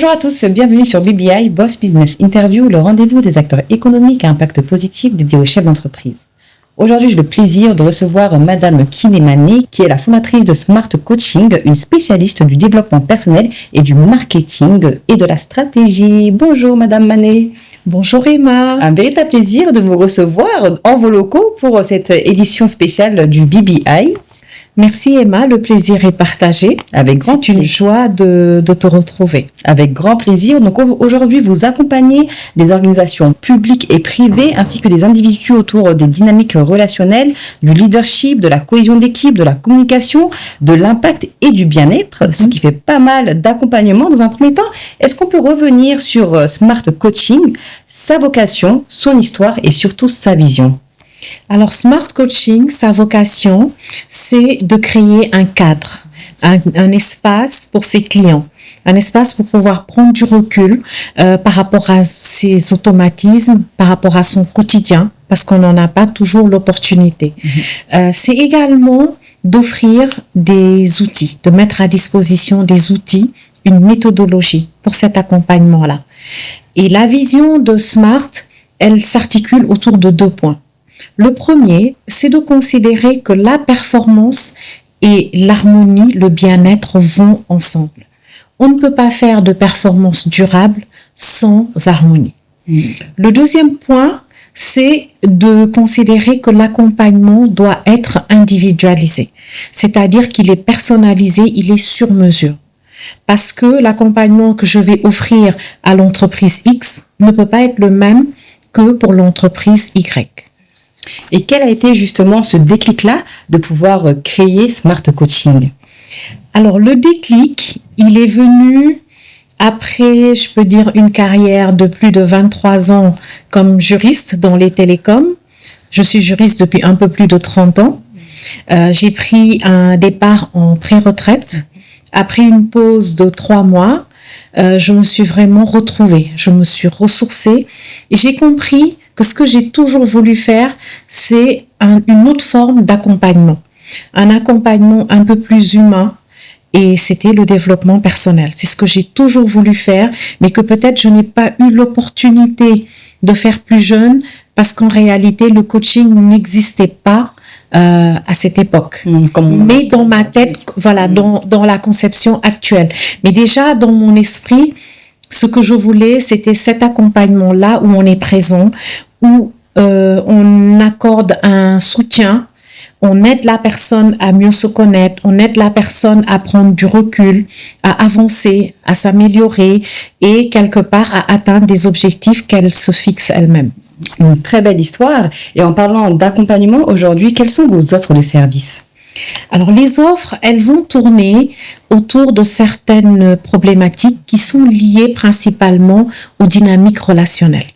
Bonjour à tous, bienvenue sur BBI Boss Business Interview, le rendez-vous des acteurs économiques à impact positif dédié aux chefs d'entreprise. Aujourd'hui, j'ai le plaisir de recevoir Madame Kiné Mané, qui est la fondatrice de Smart Coaching, une spécialiste du développement personnel et du marketing et de la stratégie. Bonjour Madame Mané. Bonjour Emma. Un véritable plaisir de vous recevoir en vos locaux pour cette édition spéciale du BBI. Merci Emma, le plaisir est partagé. Avec grand C'est une joie de te retrouver. Avec grand plaisir. Donc aujourd'hui, vous accompagnez des organisations publiques et privées ainsi que des individus autour des dynamiques relationnelles, du leadership, de la cohésion d'équipe, de la communication, de l'impact et du bien-être, ce qui fait pas mal d'accompagnement. Dans un premier temps, est-ce qu'on peut revenir sur Smart Coaching, sa vocation, son histoire et surtout sa vision ? Alors, Smart Coaching, sa vocation, c'est de créer un cadre, un espace pour ses clients, un espace pour pouvoir prendre du recul par rapport à ses automatismes, par rapport à son quotidien, parce qu'on n'en a pas toujours l'opportunité. C'est également d'offrir des outils, de mettre à disposition des outils, une méthodologie pour cet accompagnement-là. Et la vision de Smart, elle s'articule autour de 2 points. Le premier, c'est de considérer que la performance et l'harmonie, le bien-être vont ensemble. On ne peut pas faire de performance durable sans harmonie. Le deuxième point, c'est de considérer que l'accompagnement doit être individualisé, c'est-à-dire qu'il est personnalisé, il est sur mesure. Parce que l'accompagnement que je vais offrir à l'entreprise X ne peut pas être le même que pour l'entreprise Y. Et quel a été justement ce déclic-là de pouvoir créer Smart Coaching ? Alors, le déclic, il est venu après, je peux dire, une carrière de plus de 23 ans comme juriste dans les télécoms. Je suis juriste depuis un peu plus de 30 ans. J'ai pris un départ en pré-retraite. Après une pause de 3 mois, je me suis vraiment retrouvée. Je me suis ressourcée et j'ai compris que ce que j'ai toujours voulu faire, c'est une autre forme d'accompagnement. Un accompagnement un peu plus humain, et c'était le développement personnel. C'est ce que j'ai toujours voulu faire, mais que peut-être je n'ai pas eu l'opportunité de faire plus jeune, parce qu'en réalité, le coaching n'existait pas à cette époque. Mais dans ma tête, voilà, dans la conception actuelle. Mais déjà, dans mon esprit, ce que je voulais, c'était cet accompagnement-là où on est présent, où on accorde un soutien, on aide la personne à mieux se connaître, on aide la personne à prendre du recul, à avancer, à s'améliorer et quelque part à atteindre des objectifs qu'elle se fixe elle-même. Une très belle histoire. Et en parlant d'accompagnement, aujourd'hui, quelles sont vos offres de services ? Alors, les offres, elles vont tourner autour de certaines problématiques qui sont liées principalement aux dynamiques relationnelles.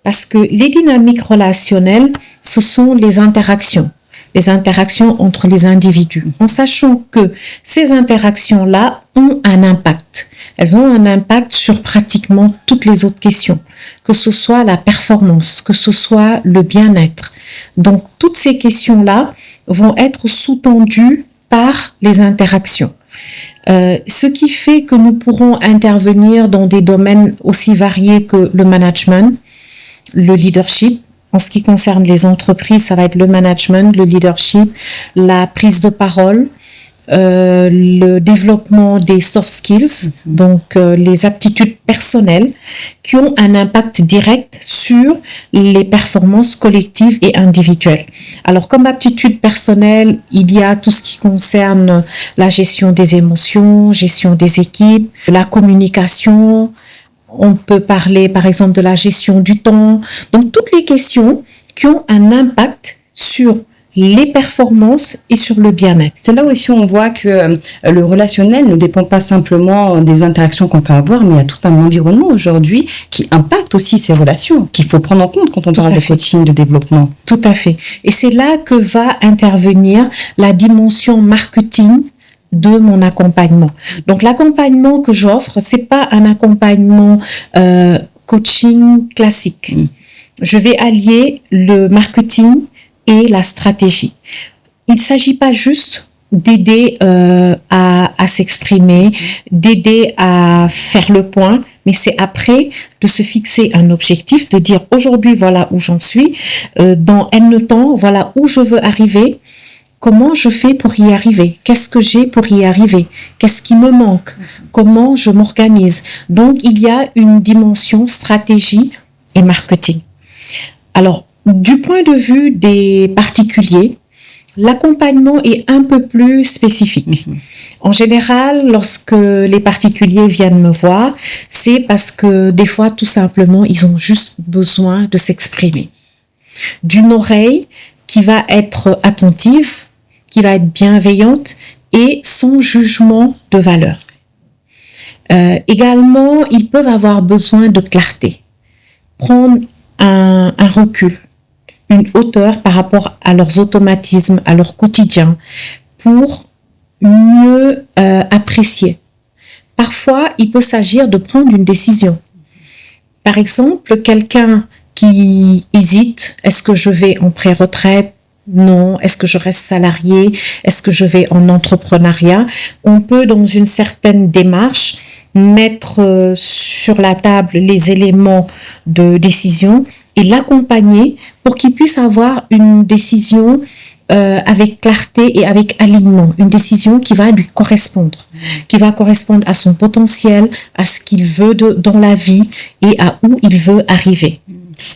Parce que les dynamiques relationnelles, ce sont les interactions entre les individus, en sachant que ces interactions-là ont un impact. Elles ont un impact sur pratiquement toutes les autres questions, que ce soit la performance, que ce soit le bien-être. Donc, toutes ces questions-là vont être sous-tendues par les interactions. Ce qui fait que nous pourrons intervenir dans des domaines aussi variés que le management, le leadership. En ce qui concerne les entreprises, ça va être le management, le leadership, la prise de parole, le développement des soft skills, donc les aptitudes personnelles qui ont un impact direct sur les performances collectives et individuelles. Alors, comme aptitude personnelle, il y a tout ce qui concerne la gestion des émotions, gestion des équipes, la communication. On peut parler, par exemple, de la gestion du temps. Donc, toutes les questions qui ont un impact sur les performances et sur le bien-être. C'est là aussi on voit que le relationnel ne dépend pas simplement des interactions qu'on peut avoir, mais il y a tout un environnement aujourd'hui qui impacte aussi ces relations, qu'il faut prendre en compte quand on parle de coaching, de développement. Tout à fait. Et c'est là que va intervenir la dimension marketing de mon accompagnement. Donc, l'accompagnement que j'offre, c'est pas un accompagnement coaching classique. Je vais allier le marketing et la stratégie. Il ne s'agit pas juste d'aider à s'exprimer, d'aider à faire le point, mais c'est après de se fixer un objectif, de dire aujourd'hui voilà où j'en suis, dans N temps, voilà où je veux arriver, comment je fais pour y arriver, qu'est-ce que j'ai pour y arriver, qu'est-ce qui me manque, comment je m'organise. Donc il y a une dimension stratégie et marketing. Alors, du point de vue des particuliers, l'accompagnement est un peu plus spécifique. En général, lorsque les particuliers viennent me voir, c'est parce que des fois, tout simplement, ils ont juste besoin de s'exprimer. D'une oreille qui va être attentive, qui va être bienveillante et sans jugement de valeur. Également, ils peuvent avoir besoin de clarté, prendre un recul, une hauteur par rapport à leurs automatismes, à leur quotidien, pour mieux apprécier. Parfois, il peut s'agir de prendre une décision. Par exemple, quelqu'un qui hésite, est-ce que je vais en pré-retraite? Non. Est-ce que je reste salarié? Est-ce que je vais en entrepreneuriat? On peut, dans une certaine démarche, mettre sur la table les éléments de décision et l'accompagner pour qu'il puisse avoir une décision avec clarté et avec alignement, une décision qui va lui correspondre, qui va correspondre à son potentiel, à ce qu'il veut dans la vie et à où il veut arriver.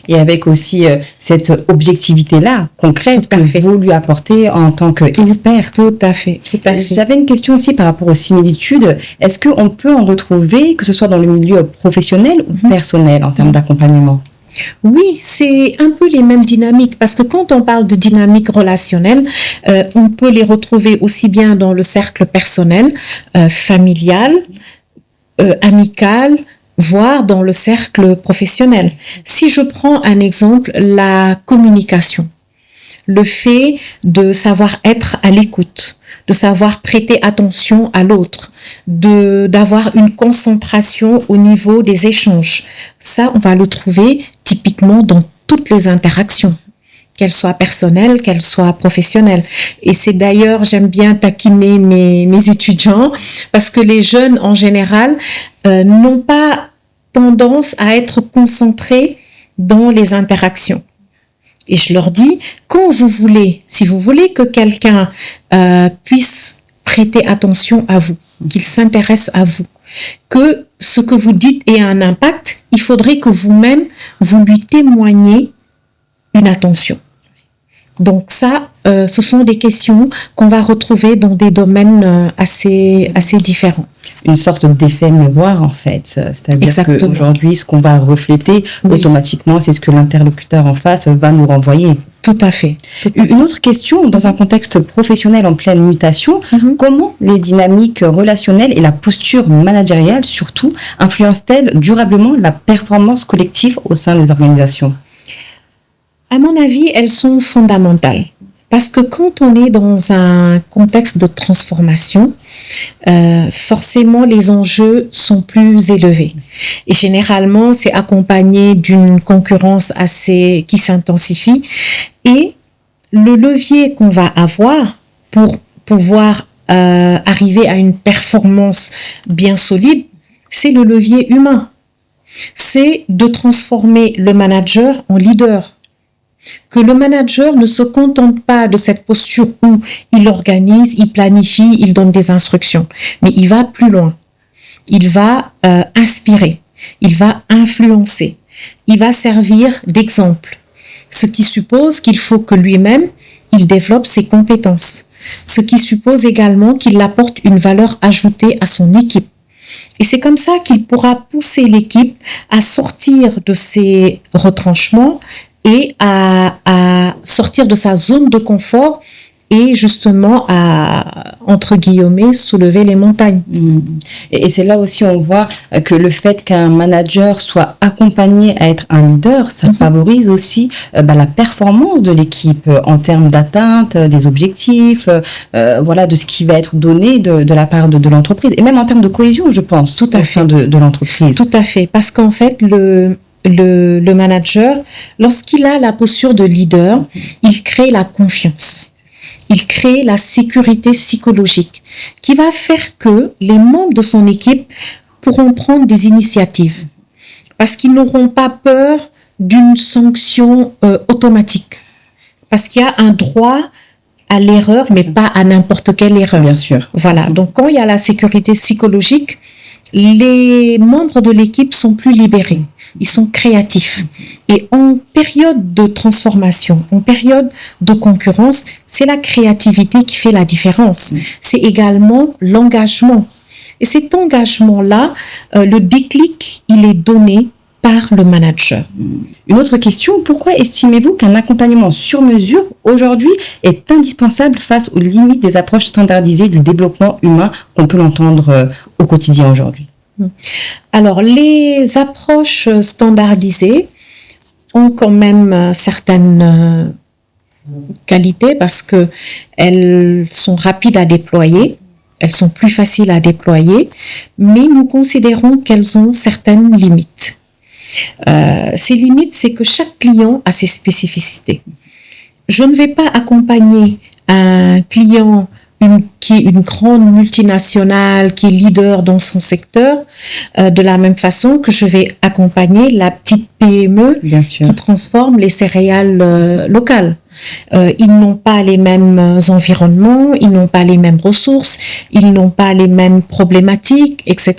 Et avec aussi cette objectivité-là, concrète, que vous lui apportez en tant qu'expert. Tout à fait. J'avais une question aussi par rapport aux similitudes. Est-ce qu'on peut en retrouver, que ce soit dans le milieu professionnel ou personnel, en termes d'accompagnement? Oui, c'est un peu les mêmes dynamiques, parce que quand on parle de dynamique relationnelle, on peut les retrouver aussi bien dans le cercle personnel, familial, amical, voire dans le cercle professionnel. Si je prends un exemple, la communication, le fait de savoir être à l'écoute, de savoir prêter attention à l'autre, d'avoir une concentration au niveau des échanges. Ça, on va le trouver typiquement dans toutes les interactions, qu'elles soient personnelles, qu'elles soient professionnelles. Et c'est d'ailleurs, j'aime bien taquiner mes étudiants, parce que les jeunes, en général, n'ont pas tendance à être concentrés dans les interactions. Et je leur dis, quand vous voulez, si vous voulez que quelqu'un puisse prêter attention à vous, qu'il s'intéresse à vous, que ce que vous dites ait un impact, il faudrait que vous-même, vous lui témoignez une attention. Donc ça, ce sont des questions qu'on va retrouver dans des domaines assez différents. Une sorte d'effet miroir, en fait. C'est-à-dire qu'aujourd'hui, ce qu'on va refléter, automatiquement, c'est ce que l'interlocuteur en face va nous renvoyer. Tout à fait. Une autre question, dans un contexte professionnel en pleine mutation, comment les dynamiques relationnelles et la posture managériale, surtout, influencent-elles durablement la performance collective au sein des organisations? À mon avis, elles sont fondamentales. Parce que quand on est dans un contexte de transformation, forcément les enjeux sont plus élevés. Et généralement, c'est accompagné d'une concurrence qui s'intensifie. Et le levier qu'on va avoir pour pouvoir arriver à une performance bien solide, c'est le levier humain. C'est de transformer le manager en leader. Que le manager ne se contente pas de cette posture où il organise, il planifie, il donne des instructions, mais il va plus loin. Il va inspirer, il va influencer, il va servir d'exemple, ce qui suppose qu'il faut que lui-même, il développe ses compétences, ce qui suppose également qu'il apporte une valeur ajoutée à son équipe. Et c'est comme ça qu'il pourra pousser l'équipe à sortir de ses retranchements et à sortir de sa zone de confort et justement à, entre guillemets, soulever les montagnes. Et c'est là aussi on voit que le fait qu'un manager soit accompagné à être un leader, ça favorise aussi la performance de l'équipe en termes d'atteinte des objectifs, de ce qui va être donné de la part de l'entreprise, et même en termes de cohésion, je pense, tout à fait, de l'entreprise. Tout à fait, parce qu'en fait, le manager, lorsqu'il a la posture de leader, il crée la confiance. il crée la sécurité psychologique qui va faire que les membres de son équipe pourront prendre des initiatives parce qu'ils n'auront pas peur d'une sanction automatique. Parce qu'il y a un droit à l'erreur, mais pas à n'importe quelle erreur. Bien sûr. Voilà. Donc, quand il y a la sécurité psychologique, les membres de l'équipe sont plus libérés. Ils sont créatifs. Et en période de transformation, en période de concurrence, c'est la créativité qui fait la différence. C'est également l'engagement. Et cet engagement-là, le déclic, il est donné par le manager. Une autre question, pourquoi estimez-vous qu'un accompagnement sur mesure aujourd'hui est indispensable face aux limites des approches standardisées du développement humain qu'on peut l'entendre au quotidien aujourd'hui? Alors, les approches standardisées ont quand même certaines qualités parce qu'elles sont rapides à déployer, elles sont plus faciles à déployer, mais nous considérons qu'elles ont certaines limites. Ces limites, c'est que chaque client a ses spécificités. Je ne vais pas accompagner un client qui est une grande multinationale, qui est leader dans son secteur, de la même façon que je vais accompagner la petite PME qui transforme les céréales locales. Ils n'ont pas les mêmes environnements, ils n'ont pas les mêmes ressources, ils n'ont pas les mêmes problématiques, etc.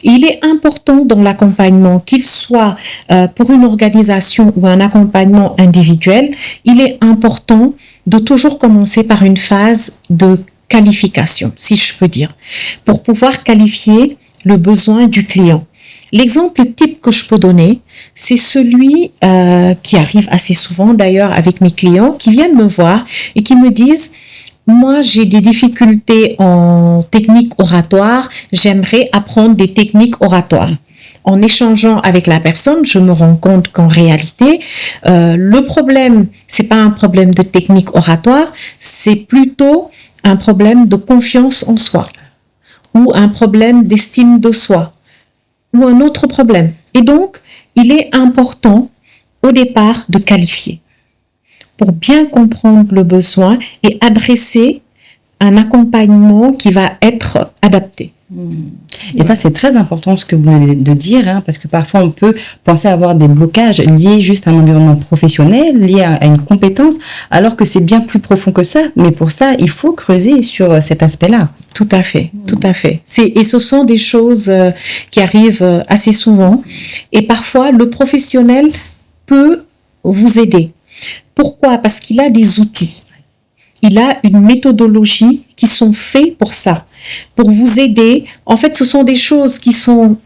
Et il est important dans l'accompagnement, qu'il soit pour une organisation ou un accompagnement individuel, il est important de toujours commencer par une phase de qualification, si je peux dire, pour pouvoir qualifier le besoin du client. L'exemple type que je peux donner, c'est celui qui arrive assez souvent d'ailleurs avec mes clients qui viennent me voir et qui me disent « Moi, j'ai des difficultés en technique oratoire, j'aimerais apprendre des techniques oratoires. » En échangeant avec la personne, je me rends compte qu'en réalité, le problème, c'est pas un problème de technique oratoire, c'est plutôt un problème de confiance en soi ou un problème d'estime de soi ou un autre problème. Et donc, il est important au départ de qualifier pour bien comprendre le besoin et adresser un accompagnement qui va être adapté. Et ça, c'est très important ce que vous venez de dire, parce que parfois on peut penser avoir des blocages liés juste à un environnement professionnel, liés à une compétence, alors que c'est bien plus profond que ça. Mais pour ça, il faut creuser sur cet aspect-là. Tout à fait, tout à fait. Et ce sont des choses qui arrivent assez souvent. Et parfois, le professionnel peut vous aider. Pourquoi? Parce qu'il a des outils. Il a une méthodologie qui sont faits pour ça, pour vous aider. En fait, ce sont des choses qui sont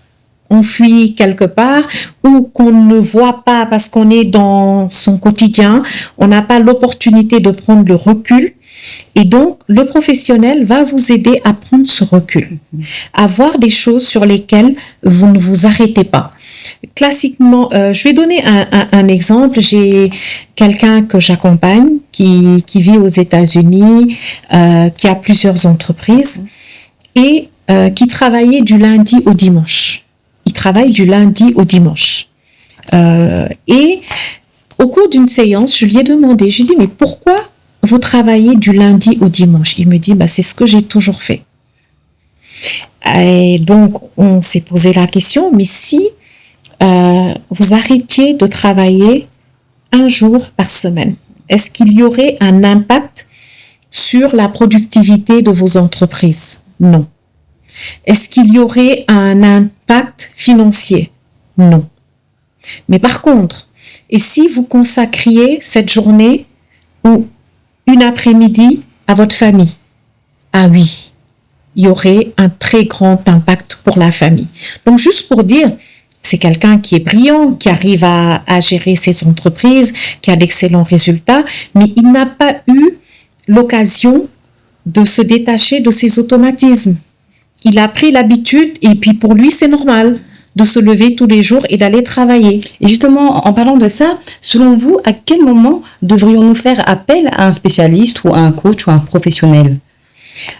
enfouies quelque part ou qu'on ne voit pas parce qu'on est dans son quotidien. On n'a pas l'opportunité de prendre le recul. Et donc, le professionnel va vous aider à prendre ce recul, à voir des choses sur lesquelles vous ne vous arrêtez pas. Classiquement, je vais donner un exemple. J'ai quelqu'un que j'accompagne qui vit aux États-Unis, qui a plusieurs entreprises et qui travaillait du lundi au dimanche. Il travaille du lundi au dimanche. Et au cours d'une séance, je lui ai demandé, je lui ai dit, mais pourquoi vous travaillez du lundi au dimanche? Il me dit, c'est ce que j'ai toujours fait. Et donc, on s'est posé la question, mais si vous arrêtiez de travailler un jour par semaine, est-ce qu'il y aurait un impact sur la productivité de vos entreprises? Non. Est-ce qu'il y aurait un impact financier? Non. Mais par contre, et si vous consacriez cette journée ou une après-midi à votre famille? Ah oui, il y aurait un très grand impact pour la famille. Donc, juste pour dire, c'est quelqu'un qui est brillant, qui arrive à gérer ses entreprises, qui a d'excellents résultats, mais il n'a pas eu l'occasion de se détacher de ses automatismes. Il a pris l'habitude et puis pour lui, c'est normal de se lever tous les jours et d'aller travailler. Et justement, en parlant de ça, selon vous, à quel moment devrions-nous faire appel à un spécialiste ou à un coach ou à un professionnel?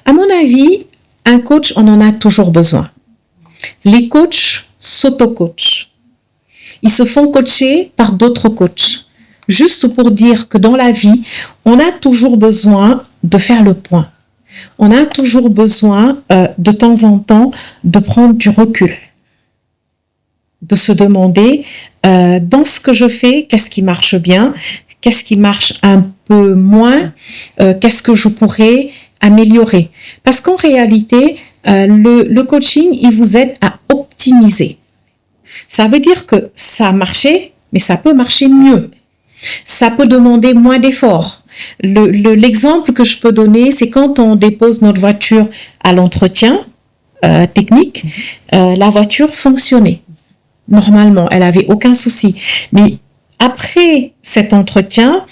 À mon avis, un coach, on en a toujours besoin. Les coachs s'auto-coachent. Ils se font coacher par d'autres coachs. juste pour dire que dans la vie, on a toujours besoin de faire le point. On a toujours besoin, de temps en temps, de prendre du recul, de se demander, dans ce que je fais, qu'est-ce qui marche bien, qu'est-ce qui marche un peu moins, qu'est-ce que je pourrais améliorer. Parce qu'en réalité, le coaching, il vous aide à optimiser. Ça veut dire que ça a marché, mais ça peut marcher mieux. Ça peut demander moins d'efforts. L'exemple que je peux donner, c'est quand on dépose notre voiture à l'entretien technique, la voiture fonctionnait. Normalement, elle avait aucun souci. Mais après cet entretien,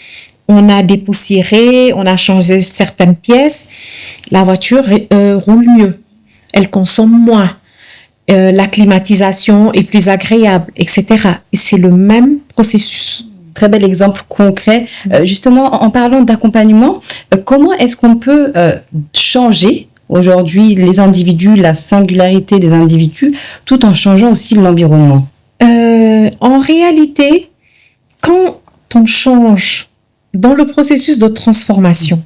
on a dépoussiéré, on a changé certaines pièces. La voiture roule mieux. Elle consomme moins. La climatisation est plus agréable, etc. Et c'est le même processus. Très bel exemple concret. Justement, en parlant d'accompagnement, comment est-ce qu'on peut changer aujourd'hui les individus, la singularité des individus, tout en changeant aussi l'environnement? En réalité, quand on change dans le processus de transformation,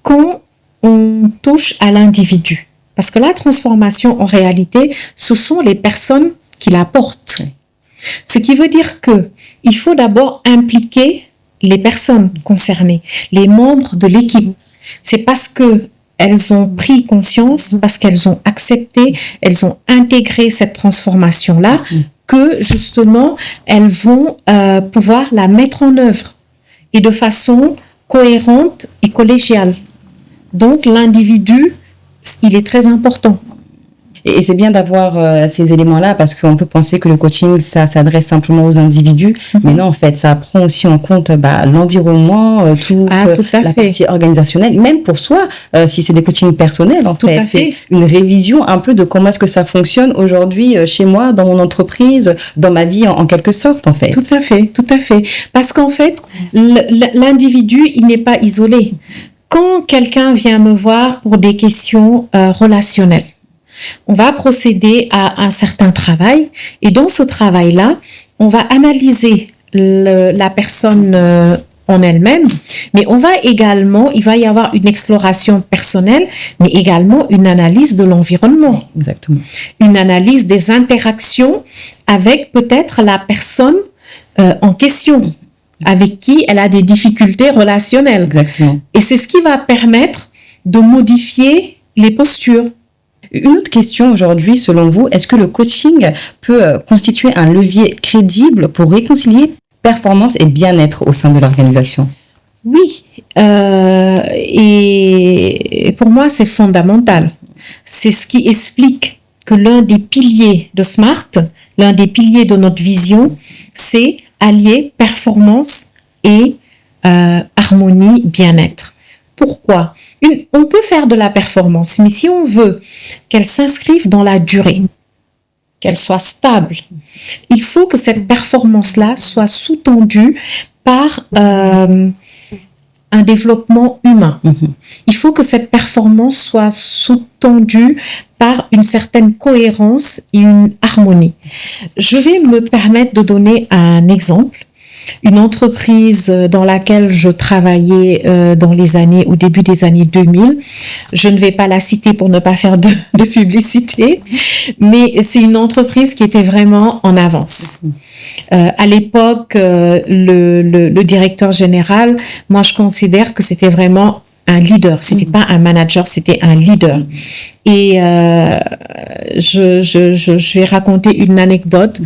quand on touche à l'individu, parce que la transformation, en réalité, ce sont les personnes qui la portent. Ce qui veut dire que il faut d'abord impliquer les personnes concernées, les membres de l'équipe. C'est parce que elles ont pris conscience, parce qu'elles ont accepté, elles ont intégré cette transformation-là, que justement, elles vont pouvoir la mettre en œuvre et de façon cohérente et collégiale. Donc, l'individu, il est très important. Et c'est bien d'avoir ces éléments-là parce qu'on peut penser que le coaching, ça s'adresse simplement aux individus. Mais non, en fait, ça prend aussi en compte l'environnement, toute la partie organisationnelle, même pour soi, si c'est des coachings personnels, en fait. C'est une révision un peu de comment est-ce que ça fonctionne aujourd'hui chez moi, dans mon entreprise, dans ma vie, en quelque sorte, en fait. Tout à fait, tout à fait. Parce qu'en fait, l'individu, il n'est pas isolé. Quand quelqu'un vient me voir pour des questions relationnelles, on va procéder à un certain travail et dans ce travail-là, on va analyser la personne en elle-même, mais il va y avoir une exploration personnelle, mais également une analyse de l'environnement. Exactement. Une analyse des interactions avec peut-être la personne en question, avec qui elle a des difficultés relationnelles. Exactement. Et c'est ce qui va permettre de modifier les postures. Une autre question aujourd'hui, selon vous, est-ce que le coaching peut constituer un levier crédible pour réconcilier performance et bien-être au sein de l'organisation? Oui, et pour moi, c'est fondamental. C'est ce qui explique que l'un des piliers de SMART, l'un des piliers de notre vision, c'est allier performance et harmonie, bien-être. Pourquoi ? On peut faire de la performance, mais si on veut qu'elle s'inscrive dans la durée, qu'elle soit stable, il faut que cette performance-là soit sous-tendue par un développement humain. Il faut que cette performance soit sous-tendue par une certaine cohérence et une harmonie. Je vais me permettre de donner un exemple. Une entreprise dans laquelle je travaillais au début des années 2000. Je ne vais pas la citer pour ne pas faire de publicité, mais c'est une entreprise qui était vraiment en avance. À l'époque, le directeur général, moi je considère que c'était vraiment un leader. C'était pas un manager, c'était un leader. Et je vais raconter une anecdote.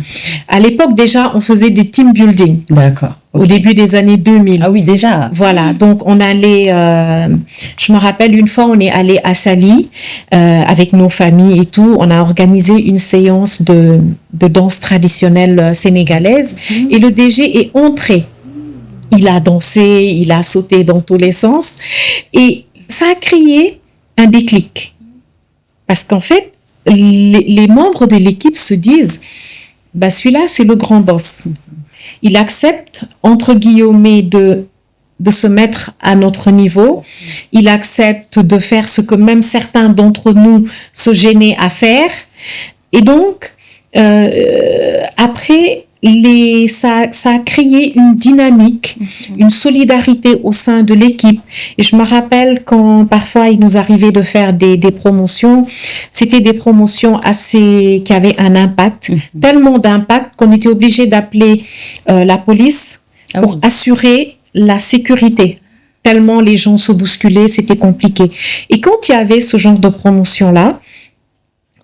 À l'époque, déjà, on faisait des team building. D'accord. Okay. Au début des années 2000. Ah oui, déjà. Voilà. Donc, on allait... je me rappelle, une fois, on est allé à Sali avec nos familles et tout. On a organisé une séance de danse traditionnelle sénégalaise. Et le DG est entré. Il a dansé, il a sauté dans tous les sens. Et ça a créé un déclic. Parce qu'en fait, les membres de l'équipe se disent, celui-là, c'est le grand boss. Il accepte, entre guillemets, de se mettre à notre niveau. Il accepte de faire ce que même certains d'entre nous se gênaient à faire. Et donc, après, ça a créé une dynamique, une solidarité au sein de l'équipe. Et je me rappelle quand parfois il nous arrivait de faire des promotions, c'était des promotions qui avaient un impact, tellement d'impact qu'on était obligé d'appeler la police pour assurer la sécurité. Tellement les gens se bousculaient, c'était compliqué. Et quand il y avait ce genre de promotion-là,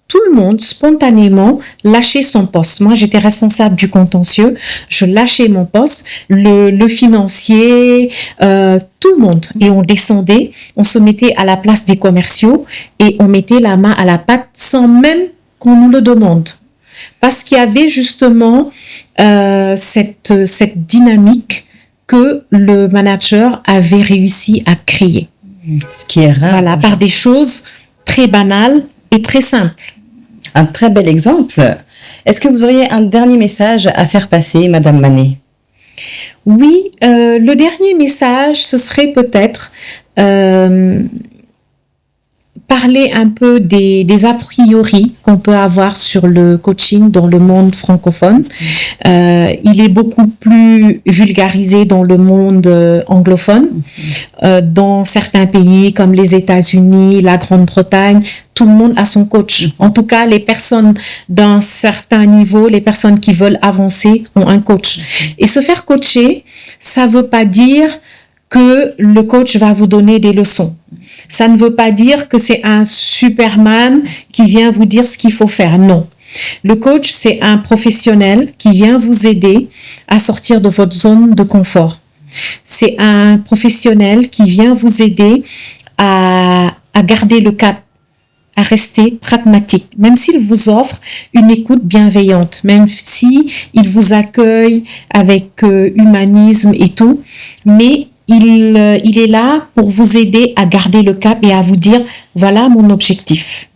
tout le monde, spontanément, lâchait son poste. Moi, j'étais responsable du contentieux. Je lâchais mon poste, le financier, tout le monde. Et on descendait, on se mettait à la place des commerciaux et on mettait la main à la pâte sans même qu'on nous le demande. Parce qu'il y avait justement cette dynamique que le manager avait réussi à créer. Ce qui est rare. Voilà, par des choses très banales et très simples. Un très bel exemple. Est-ce que vous auriez un dernier message à faire passer, Madame Manet? Oui, le dernier message, ce serait peut-être parler un peu des a priori qu'on peut avoir sur le coaching dans le monde francophone. Il est beaucoup plus vulgarisé dans le monde anglophone. Dans certains pays comme les États-Unis, la Grande-Bretagne, tout le monde a son coach. En tout cas, les personnes d'un certain niveau, les personnes qui veulent avancer ont un coach. Et se faire coacher, ça veut pas dire que le coach va vous donner des leçons. Ça ne veut pas dire que c'est un Superman qui vient vous dire ce qu'il faut faire. Non. Le coach, c'est un professionnel qui vient vous aider à sortir de votre zone de confort. C'est un professionnel qui vient vous aider à garder le cap, à rester pragmatique, même s'il vous offre une écoute bienveillante, même si il vous accueille avec humanisme et tout, mais il est là pour vous aider à garder le cap et à vous dire, voilà mon objectif.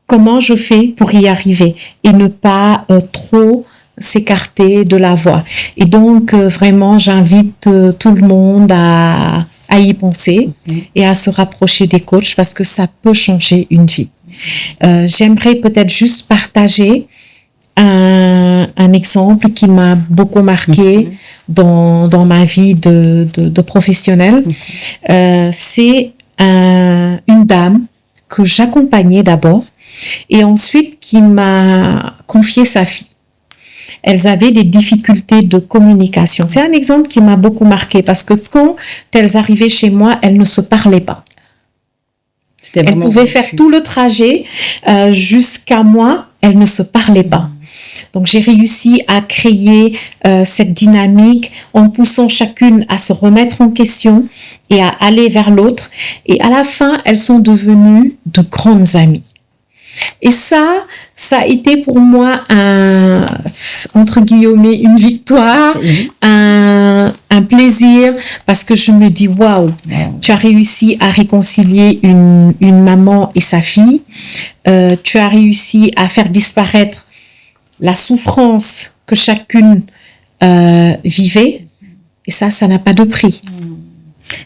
Comment je fais pour y arriver et ne pas trop s'écarter de la voie. Et donc, vraiment, j'invite tout le monde à y penser et à se rapprocher des coachs parce que ça peut changer une vie. J'aimerais peut-être juste partager un exemple qui m'a beaucoup marqué dans ma vie de professionnelle. C'est une dame que j'accompagnais d'abord et ensuite qui m'a confié sa fille. Elles avaient des difficultés de communication. C'est un exemple qui m'a beaucoup marqué parce que quand elles arrivaient chez moi, elles ne se parlaient pas. Elles pouvaient faire tout le trajet jusqu'à moi, elles ne se parlaient pas. Donc, j'ai réussi à créer cette dynamique en poussant chacune à se remettre en question et à aller vers l'autre. Et à la fin, elles sont devenues de grandes amies. Et ça a été pour moi entre guillemets, une victoire, un plaisir, parce que je me dis, waouh, tu as réussi à réconcilier une maman et sa fille. Tu as réussi à faire disparaître la souffrance que chacune vivait. Et ça n'a pas de prix.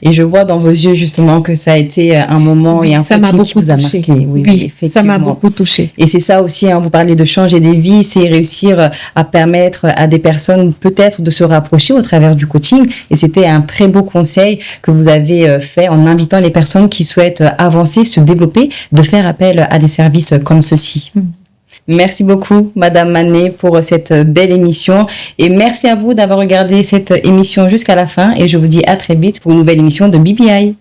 Et je vois dans vos yeux justement que ça a été un moment et un coaching qui vous a marqué. Oui, ça m'a beaucoup touchée. Et c'est ça aussi, vous parlez de changer des vies, c'est réussir à permettre à des personnes peut-être de se rapprocher au travers du coaching. Et c'était un très beau conseil que vous avez fait en invitant les personnes qui souhaitent avancer, se développer, de faire appel à des services comme ceci. Merci beaucoup, Madame Manet, pour cette belle émission. Et merci à vous d'avoir regardé cette émission jusqu'à la fin. Et je vous dis à très vite pour une nouvelle émission de BBI.